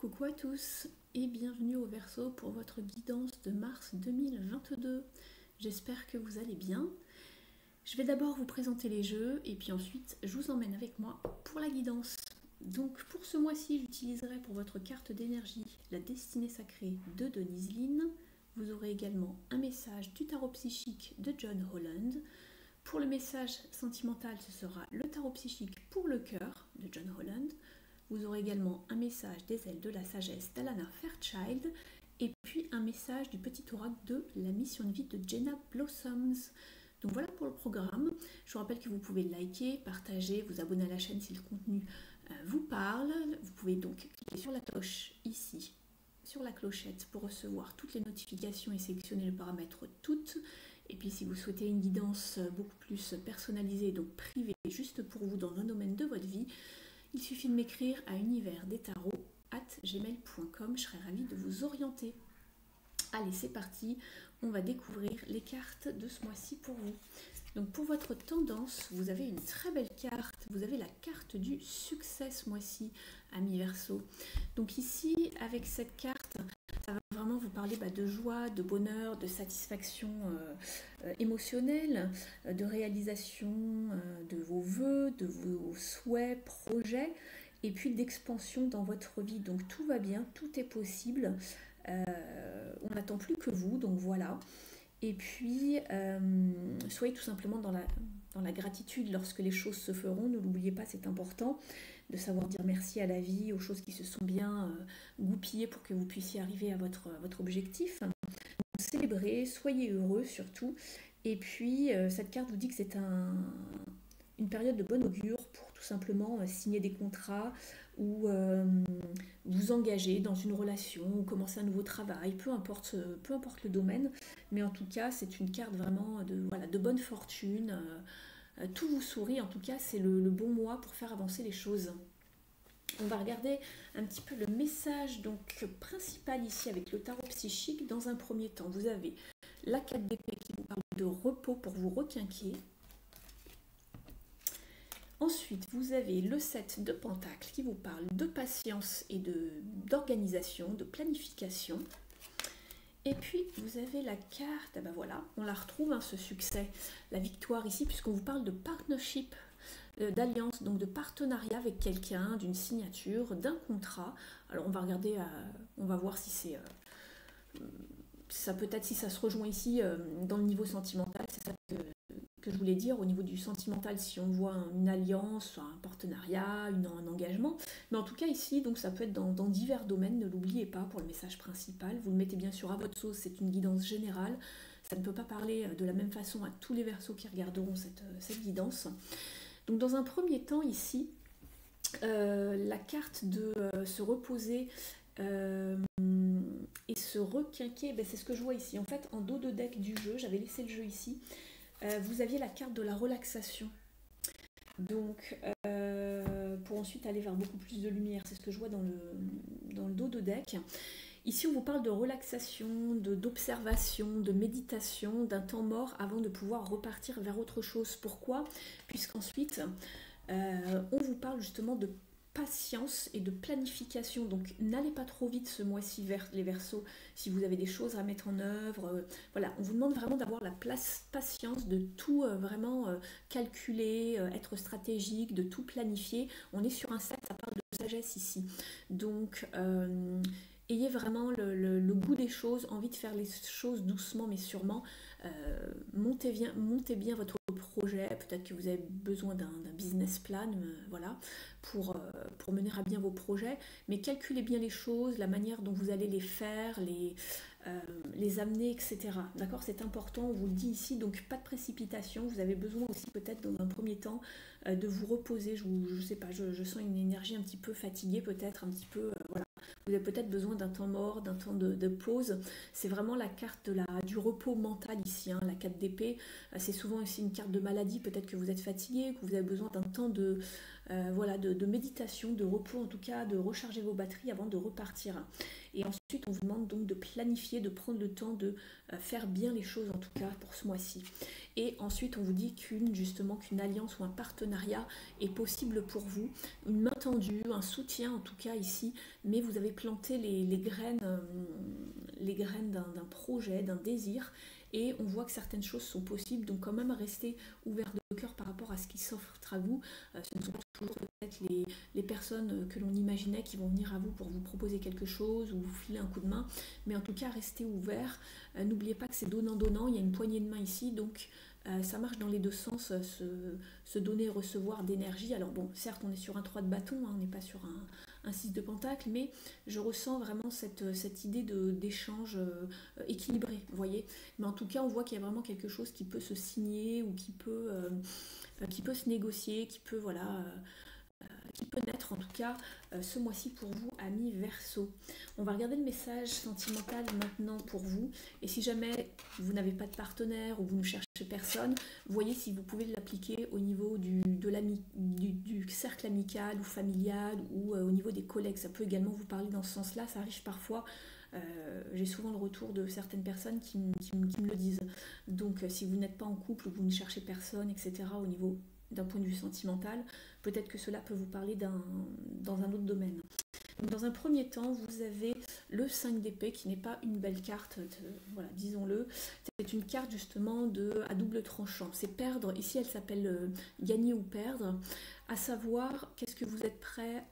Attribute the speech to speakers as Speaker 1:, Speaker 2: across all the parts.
Speaker 1: Coucou à tous et bienvenue au Verseau pour votre guidance de mars 2022. J'espère que vous allez bien. Je vais d'abord vous présenter les jeux et puis ensuite je vous emmène avec moi pour la guidance. Donc pour ce mois-ci, j'utiliserai pour votre carte d'énergie la destinée sacrée de Denise Linn. Vous aurez également un message du tarot psychique de John Holland. Pour le message sentimental, ce sera le tarot psychique pour le cœur de John Holland. Vous aurez également un message des ailes de la sagesse d'Alana Fairchild et puis un message du petit oracle de la mission de vie de Jenna Blossoms. Donc voilà pour le programme. Je vous rappelle que vous pouvez liker, partager, vous abonner à la chaîne si le contenu vous parle. Vous pouvez donc cliquer sur la cloche ici, sur la clochette pour recevoir toutes les notifications et sélectionner le paramètre toutes. Et puis si vous souhaitez une guidance beaucoup plus personnalisée, donc privée, juste pour vous dans un domaine de votre vie, il suffit de m'écrire à universdestarots@gmail.com, je serai ravie de vous orienter. Allez, c'est parti, on va découvrir les cartes de ce mois-ci pour vous. Donc pour votre tendance, vous avez une très belle carte, vous avez la carte du succès ce mois-ci, amis Verseau. Donc ici, avec cette carte, ça va vraiment vous parler de joie, de bonheur, de satisfaction émotionnelle, de réalisation de vos vœux, de vos souhaits, projets, et puis d'expansion dans votre vie. Donc tout va bien, tout est possible. On n'attend plus que vous, donc voilà. Et puis, soyez tout simplement dans la gratitude lorsque les choses se feront. Ne l'oubliez pas, c'est important de savoir dire merci à la vie, aux choses qui se sont bien goupillées pour que vous puissiez arriver à votre objectif. Donc, célébrez, soyez heureux surtout. Et puis, cette carte vous dit que c'est une période de bon augure pour tout simplement signer des contrats ou vous engager dans une relation ou commencer un nouveau travail, peu importe le domaine. Mais en tout cas, c'est une carte vraiment de bonne fortune. Tout vous sourit, en tout cas, c'est le bon mois pour faire avancer les choses. On va regarder un petit peu le message principal ici avec le tarot psychique. Dans un premier temps, vous avez la 4 d'épée qui vous parle de repos pour vous requinquer. Ensuite, vous avez le 7 de pentacles qui vous parle de patience et d'organisation, de planification. Et puis, vous avez la carte, voilà, on la retrouve, ce succès, la victoire ici, puisqu'on vous parle de partnership, d'alliance, donc de partenariat avec quelqu'un, d'une signature, d'un contrat. Alors, on va regarder, on va voir si c'est... ça peut-être si ça se rejoint ici dans le niveau sentimental, c'est ça que je voulais dire au niveau du sentimental, si on voit une alliance, un partenariat, un engagement. Mais en tout cas ici, donc ça peut être dans divers domaines, ne l'oubliez pas pour le message principal. Vous le mettez bien sûr à votre sauce, c'est une guidance générale. Ça ne peut pas parler de la même façon à tous les Verseaux qui regarderont cette guidance. Donc dans un premier temps ici, la carte de se reposer et se requinquer, c'est ce que je vois ici. En fait, en dos de deck du jeu, j'avais laissé le jeu ici, vous aviez la carte de la relaxation. Donc, pour ensuite aller vers beaucoup plus de lumière, c'est ce que je vois dans le dos de deck. Ici, on vous parle de relaxation, d'observation, de méditation, d'un temps mort avant de pouvoir repartir vers autre chose. Pourquoi? Puisqu'ensuite, on vous parle justement de patience et de planification. Donc n'allez pas trop vite ce mois-ci vers les Verseaux si vous avez des choses à mettre en œuvre. Voilà, on vous demande vraiment d'avoir la patience, de tout vraiment calculer, être stratégique, de tout planifier. On est sur un set, ça parle de sagesse ici. Donc ayez vraiment le goût des choses, envie de faire les choses doucement mais sûrement. Montez bien votre projet, peut-être que vous avez besoin d'un business plan, voilà, pour mener à bien vos projets, mais calculez bien les choses, la manière dont vous allez les faire, les amener, etc. D'accord, c'est important, on vous le dit ici, donc pas de précipitation. Vous avez besoin aussi peut-être dans un premier temps de vous reposer. Je sais pas, je sens une énergie un petit peu fatiguée, peut-être un petit peu, voilà. Vous avez peut-être besoin d'un temps mort, d'un temps de pause. C'est vraiment la carte du repos mental ici, la 4 d'épée. C'est souvent aussi une carte de maladie, peut-être que vous êtes fatigué, que vous avez besoin d'un temps voilà, de méditation, de repos en tout cas, de recharger vos batteries avant de repartir. Et ensuite, on vous demande donc de planifier, de prendre le temps de faire bien les choses en tout cas pour ce mois-ci. Et ensuite, on vous dit qu'une alliance ou un partenariat est possible pour vous, une main tendue, un soutien en tout cas ici, mais vous avez planté les graines, d'un projet, d'un désir, et on voit que certaines choses sont possibles, donc quand même restez ouvert de cœur par rapport à ce qui s'offre à vous. Ce ne sont pas toujours peut-être les personnes que l'on imaginait qui vont venir à vous pour vous proposer quelque chose ou vous filer un coup de main, mais en tout cas restez ouvert. N'oubliez pas que c'est donnant-donnant, il y a une poignée de main ici, donc ça marche dans les deux sens, se donner et recevoir d'énergie. Alors bon, certes on est sur un 3 de bâton, hein, on n'est pas sur un 6 de pentacle, mais je ressens vraiment cette idée d'échange équilibré, vous voyez. Mais en tout cas, on voit qu'il y a vraiment quelque chose qui peut se signer ou qui peut se négocier, qui peut, voilà, qui peut naître en tout cas ce mois-ci pour vous, amis Verseau. On va regarder le message sentimental maintenant pour vous. Et si jamais vous n'avez pas de partenaire ou vous ne cherchez personne, voyez si vous pouvez l'appliquer au niveau du cercle amical ou familial ou au niveau des collègues. Ça peut également vous parler dans ce sens-là. Ça arrive parfois. J'ai souvent le retour de certaines personnes qui me le disent. Donc si vous n'êtes pas en couple ou vous ne cherchez personne, etc., au niveau d'un point de vue sentimental, peut-être que cela peut vous parler dans un autre domaine. Donc, dans un premier temps, vous avez le 5 d'épée qui n'est pas une belle carte, voilà, disons-le. C'est une carte justement à double tranchant. C'est perdre, ici elle s'appelle gagner ou perdre, à savoir qu'est-ce que vous êtes prêt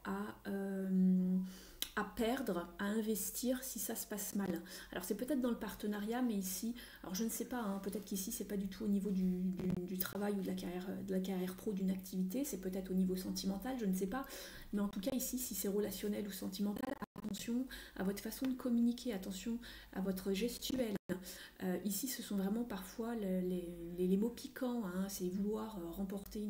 Speaker 1: à perdre, à investir si ça se passe mal. Alors c'est peut-être dans le partenariat, mais ici, alors je ne sais pas, hein, peut-être qu'ici c'est pas du tout au niveau du travail ou de la carrière pro d'une activité, c'est peut-être au niveau sentimental, je ne sais pas, mais en tout cas ici, si c'est relationnel ou sentimental, attention à votre façon de communiquer, attention à votre gestuelle. Ici, ce sont vraiment parfois les mots piquants, hein, c'est vouloir remporter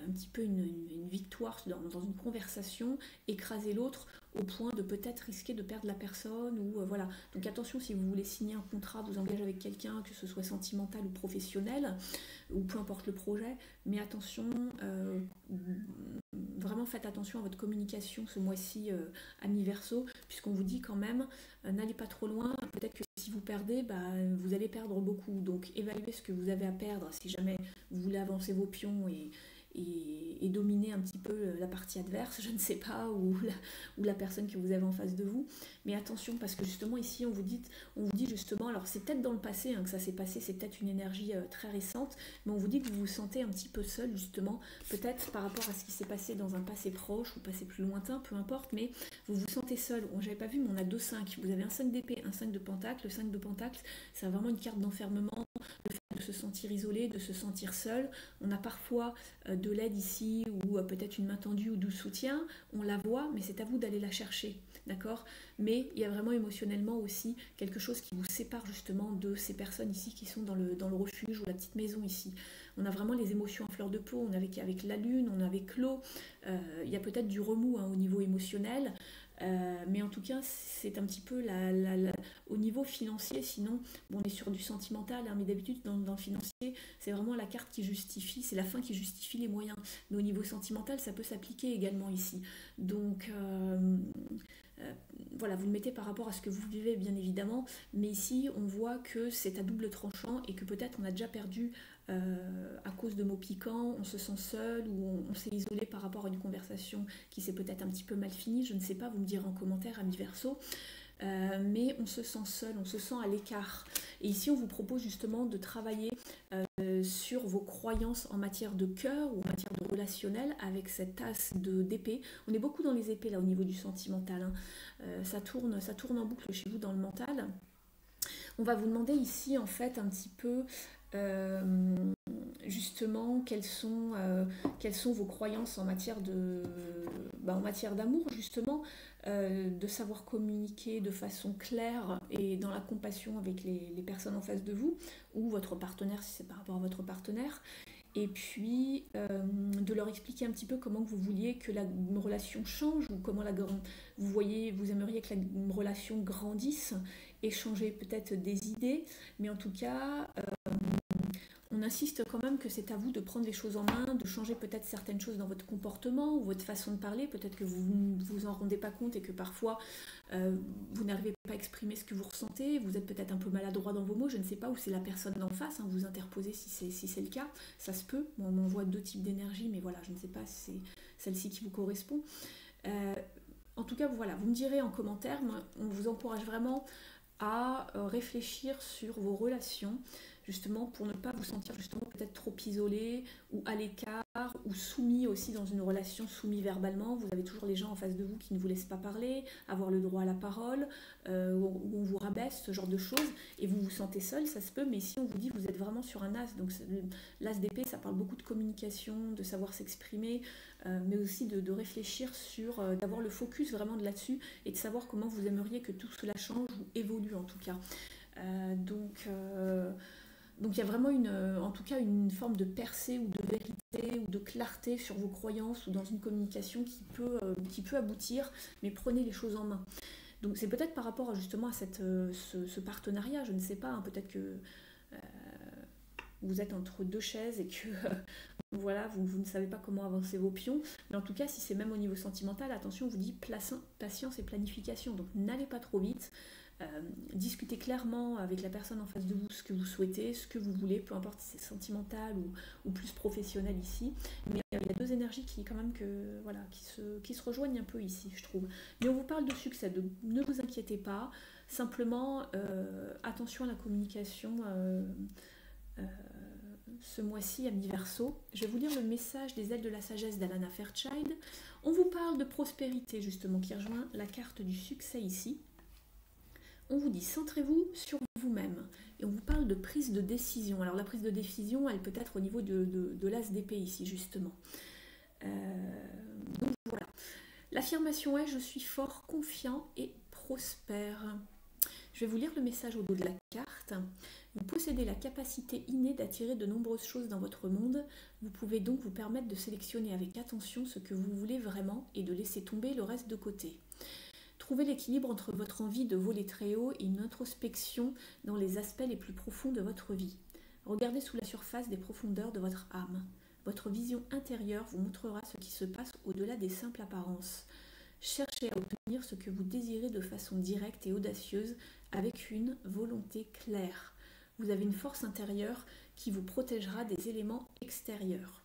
Speaker 1: un petit peu une victoire dans une conversation, écraser l'autre au point de peut-être risquer de perdre la personne ou voilà. Donc attention, si vous voulez signer un contrat, vous engagez avec quelqu'un, que ce soit sentimental ou professionnel, ou peu importe le projet, mais attention, vraiment faites attention à votre communication ce mois-ci, amis Verseau, puisqu'on vous dit quand même, n'allez pas trop loin, peut-être que si vous perdez, vous allez perdre beaucoup, donc évaluez ce que vous avez à perdre si jamais vous voulez avancer vos pions et dominer un petit peu la partie adverse, je ne sais pas, ou la personne que vous avez en face de vous. Mais attention, parce que justement ici, on vous dit justement, alors c'est peut-être dans le passé que ça s'est passé, c'est peut-être une énergie très récente, mais on vous dit que vous vous sentez un petit peu seul, justement, peut-être par rapport à ce qui s'est passé dans un passé proche ou passé plus lointain, peu importe, mais vous vous sentez seul. J'avais pas vu, mais on a 2-5. Vous avez un 5 d'épée, un 5 de pentacle. Le 5 de pentacle, c'est vraiment une carte d'enfermement, le fait de se sentir isolé, de se sentir seul. On a parfois de l'aide ici ou peut-être une main tendue ou du soutien, on la voit, mais c'est à vous d'aller la chercher, d'accord? Mais il y a vraiment émotionnellement aussi quelque chose qui vous sépare justement de ces personnes ici qui sont dans le refuge ou la petite maison ici. On a vraiment les émotions à fleur de peau, on a avec la lune, on a avec l'eau, il y a peut-être du remous au niveau émotionnel, mais en tout cas c'est un petit peu au niveau financier, sinon bon, on est sur du sentimental, mais d'habitude dans le financier c'est vraiment la carte qui justifie, c'est la fin qui justifie les moyens, mais au niveau sentimental ça peut s'appliquer également ici, donc voilà, vous le mettez par rapport à ce que vous vivez bien évidemment, mais ici on voit que c'est à double tranchant et que peut-être on a déjà perdu à cause de mots piquants, on se sent seul ou on s'est isolé par rapport à une conversation qui s'est peut-être un petit peu mal finie, je ne sais pas, vous me direz en commentaire, amis Verseau, mais on se sent seul, on se sent à l'écart. Et ici on vous propose justement de travailler sur vos croyances en matière de cœur ou en matière de relationnel avec cette as d'épée. On est beaucoup dans les épées là au niveau du sentimental, hein. Ça tourne en boucle chez vous dans le mental. On va vous demander ici en fait un petit peu justement quelles sont vos croyances en matière d'amour justement, de savoir communiquer de façon claire et dans la compassion avec les personnes en face de vous ou votre partenaire si c'est par rapport à votre partenaire, et puis de leur expliquer un petit peu comment vous vouliez que la relation change ou comment vous aimeriez que la relation grandisse, échanger peut-être des idées, mais en tout cas On insiste quand même que c'est à vous de prendre les choses en main, de changer peut-être certaines choses dans votre comportement ou votre façon de parler. Peut-être que vous ne vous en rendez pas compte et que parfois vous n'arrivez pas à exprimer ce que vous ressentez. Vous êtes peut-être un peu maladroit dans vos mots, je ne sais pas, ou c'est la personne d'en face. Hein, vous interposez si c'est le cas. Ça se peut. Bon, on voit 2 types d'énergie, mais voilà, je ne sais pas si c'est celle-ci qui vous correspond. En tout cas, voilà, vous me direz en commentaire. Moi, on vous encourage vraiment à réfléchir sur vos relations, justement pour ne pas vous sentir justement peut-être trop isolé ou à l'écart ou soumis aussi dans une relation, soumis verbalement. Vous avez toujours les gens en face de vous qui ne vous laissent pas parler, avoir le droit à la parole, où on vous rabaisse, ce genre de choses, et vous vous sentez seul, ça se peut, mais si on vous dit vous êtes vraiment sur un as, donc l'as d'épée, ça parle beaucoup de communication, de savoir s'exprimer, mais aussi de réfléchir sur, d'avoir le focus vraiment de là-dessus, et de savoir comment vous aimeriez que tout cela change ou évolue en tout cas. Donc il y a vraiment en tout cas une forme de percée ou de vérité ou de clarté sur vos croyances ou dans une communication qui peut aboutir, mais prenez les choses en main. Donc c'est peut-être par rapport justement à ce partenariat, je ne sais pas, hein, peut-être que vous êtes entre 2 chaises et que voilà, vous ne savez pas comment avancer vos pions. Mais en tout cas, si c'est même au niveau sentimental, attention, on vous dit patience et planification. Donc n'allez pas trop vite. Discutez clairement avec la personne en face de vous ce que vous souhaitez, ce que vous voulez, peu importe si c'est sentimental ou plus professionnel ici. Mais il y a 2 énergies qui quand même voilà, qui se rejoignent un peu ici, je trouve. Mais on vous parle de succès, ne vous inquiétez pas. Simplement, attention à la communication ce mois-ci à mi-verso. Je vais vous lire le message des ailes de la sagesse d'Alana Fairchild. On vous parle de prospérité justement, qui rejoint la carte du succès ici. On vous dit centrez-vous sur vous-même et on vous parle de prise de décision. Alors la prise de décision, elle peut être au niveau de l'as d'épée ici justement. Donc voilà. L'affirmation est je suis fort, confiant et prospère. Je vais vous lire le message au dos de la carte. Vous possédez la capacité innée d'attirer de nombreuses choses dans votre monde. Vous pouvez donc vous permettre de sélectionner avec attention ce que vous voulez vraiment et de laisser tomber le reste de côté. Trouvez l'équilibre entre votre envie de voler très haut et une introspection dans les aspects les plus profonds de votre vie. Regardez sous la surface des profondeurs de votre âme. Votre vision intérieure vous montrera ce qui se passe au-delà des simples apparences. Cherchez à obtenir ce que vous désirez de façon directe et audacieuse avec une volonté claire. Vous avez une force intérieure qui vous protégera des éléments extérieurs.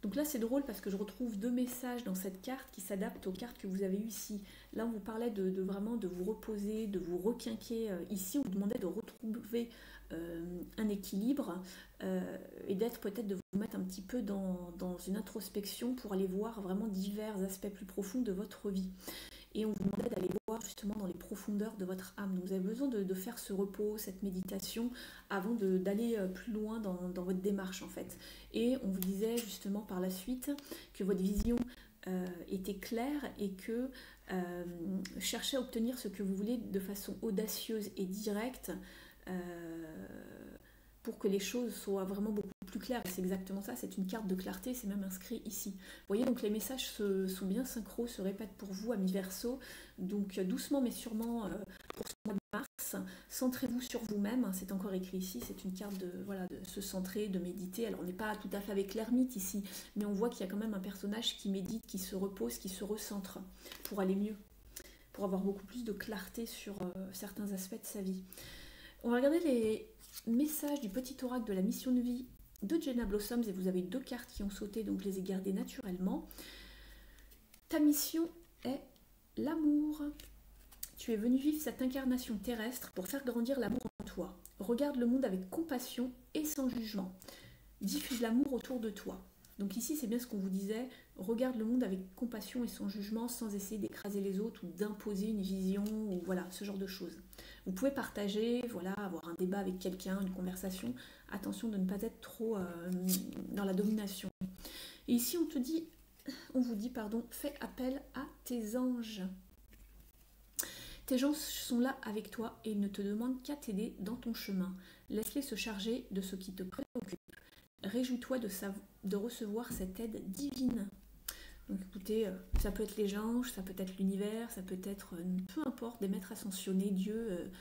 Speaker 1: Donc là c'est drôle parce que je retrouve 2 messages dans cette carte qui s'adaptent aux cartes que vous avez eues ici. Là on vous parlait vraiment de vous reposer, de vous requinquer. Ici on vous demandait de retrouver un équilibre et d'être peut-être de vous mettre un petit peu dans une introspection pour aller voir vraiment divers aspects plus profonds de votre vie. Et on vous demandait d'aller voir justement dans les profondeurs de votre âme. Donc vous avez besoin de faire ce repos, cette méditation, avant d'aller plus loin dans votre démarche en fait. Et on vous disait justement par la suite que votre vision était claire et que cherchez à obtenir ce que vous voulez de façon audacieuse et directe pour que les choses soient vraiment beaucoup plus claires. C'est exactement ça, c'est une carte de clarté, c'est même inscrit ici. Vous voyez, donc les messages sont bien synchro, se répètent pour vous à mi-verso. Donc doucement mais sûrement pour ce mois de mars, centrez-vous sur vous-même. C'est encore écrit ici, c'est une carte de se centrer, de méditer. Alors on n'est pas tout à fait avec l'ermite ici, mais on voit qu'il y a quand même un personnage qui médite, qui se repose, qui se recentre pour aller mieux, pour avoir beaucoup plus de clarté sur certains aspects de sa vie. On va regarder les messages du petit oracle de la mission de vie de Jenna Blossoms et vous avez 2 cartes qui ont sauté, donc je les ai gardées naturellement. Ta mission est l'amour. Tu es venu vivre cette incarnation terrestre pour faire grandir l'amour en toi. Regarde le monde avec compassion et sans jugement. Diffuse l'amour autour de toi. Donc ici, c'est bien ce qu'on vous disait, regarde le monde avec compassion et sans jugement, sans essayer d'écraser les autres ou d'imposer une vision, ou voilà, ce genre de choses. Vous pouvez partager, voilà, avoir un débat avec quelqu'un, une conversation. Attention de ne pas être trop dans la domination. Et ici, on vous dit, fais appel à tes anges. Tes anges sont là avec toi et ils ne te demandent qu'à t'aider dans ton chemin. Laisse-les se charger de ce qui te préoccupe. Réjouis-toi de recevoir cette aide divine. Donc écoutez, ça peut être les anges, ça peut être l'univers, ça peut être, peu importe, des maîtres ascensionnés, Dieu,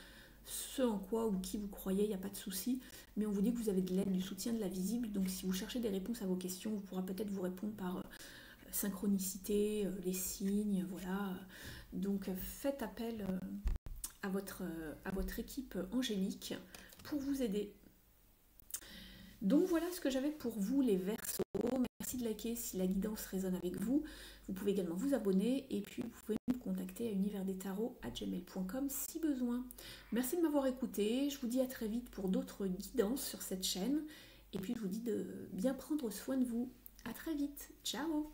Speaker 1: ce en quoi ou qui vous croyez, il n'y a pas de souci. Mais on vous dit que vous avez de l'aide, du soutien, de la visible. Donc si vous cherchez des réponses à vos questions, on pourra peut-être vous répondre par synchronicité, les signes, voilà. Donc faites appel à votre équipe angélique pour vous aider. Donc voilà ce que j'avais pour vous les Verseaux. Merci de liker si la guidance résonne avec vous. Vous pouvez également vous abonner et puis vous pouvez me contacter à universdetarot@gmail.com si besoin. Merci de m'avoir écouté. Je vous dis à très vite pour d'autres guidances sur cette chaîne. Et puis je vous dis de bien prendre soin de vous. À très vite. Ciao!